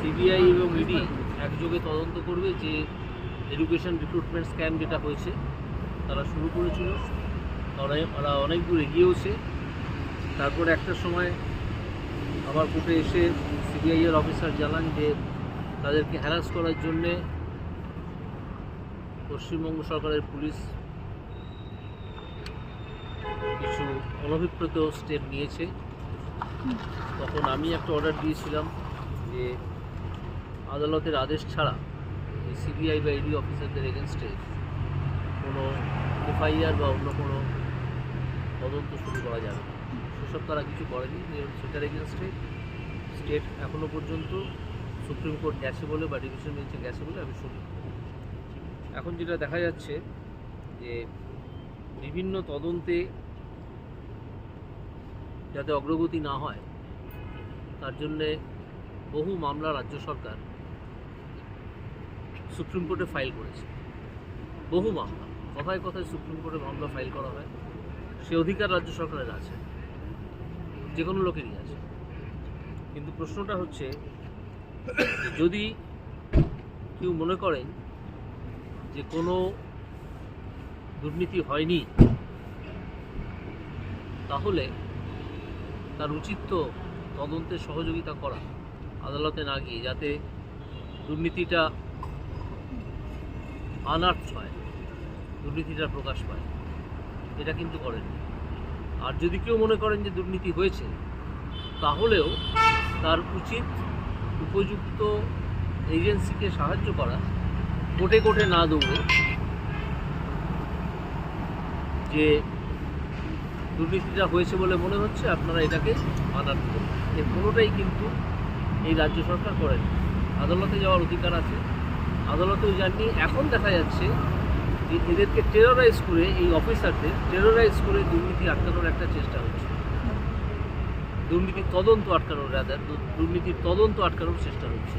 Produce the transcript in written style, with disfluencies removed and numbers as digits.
CBI এবং ED একযোগে তদন্ত করবে যে এডুকেশন রিক্রুটমেন্ট স্ক্যাম যেটা হয়েছে তারা শুরু করেছিল, তারা অনেক দূর এগিয়েওছে। তারপরে একটা সময় আবার কোর্টে এসে সিবিআইয়ের অফিসার জানান যে তাদেরকে হ্যারাস করার জন্যে পশ্চিমবঙ্গ সরকারের পুলিশ কিছু অনভিপ্রেত স্টেপ নিয়েছে। তখন আমি একটা অর্ডার দিয়েছিলাম যে আদালতের আদেশ ছাড়া এই সিবিআই বা ইডি অফিসারদের এগেনস্টে কোনো এফআইআর বা অন্য কোনো তদন্ত শুরু করা যাবে না। সেসব তারা কিছু করেনি। সেটার এগেনস্টে স্টেট এখনও পর্যন্ত সুপ্রিম কোর্ট গেছে বলে বা ডিভিশন বেঞ্চে গেছে বলে আমি শুনি। এখন যেটা দেখা যাচ্ছে যে বিভিন্ন তদন্তে যাতে অগ্রগতি না হয় তার জন্যে বহু মামলা রাজ্য সরকার সুপ্রিম কোর্টে ফাইল করেছে। বহু মামলা, কথায় কথায় সুপ্রিম কোর্টে মামলা ফাইল করা হয়, সে অধিকার রাজ্য সরকারের আছে, যে কোনো লোকেরই আছে। কিন্তু প্রশ্নটা হচ্ছে যদি কেউ মনে করেন যে কোনো দুর্নীতি হয়নি, তাহলে তার উচিত তো তদন্তে সহযোগিতা করা, আদালতে না গিয়ে, যাতে দুর্নীতিটা আনার্থ হয়, দুর্নীতিটা প্রকাশ পায়। এটা কিন্তু করেননি। আর যদি কেউ মনে করেন যে দুর্নীতি হয়েছে, তাহলেও তার উচিত উপযুক্ত এজেন্সিকে সাহায্য করা, কোর্টে কোর্টে না দৌড়ে, যে দুর্নীতিটা হয়েছে বলে মনে হচ্ছে, আপনারা এটাকে আনার করুন। এর কোনোটাই কিন্তু এই রাজ্য সরকার করেন। আদালতে যাওয়ার অধিকার আছে, আদালতেও যাননি। এখন দেখা যাচ্ছে যে এদেরকে টেরোরাইজ করে, এই অফিসারদের টেরোরাইজ করে দুর্নীতি আটকানোর একটা চেষ্টা হচ্ছে, দুর্নীতির তদন্ত আটকানোর চেষ্টা হচ্ছে।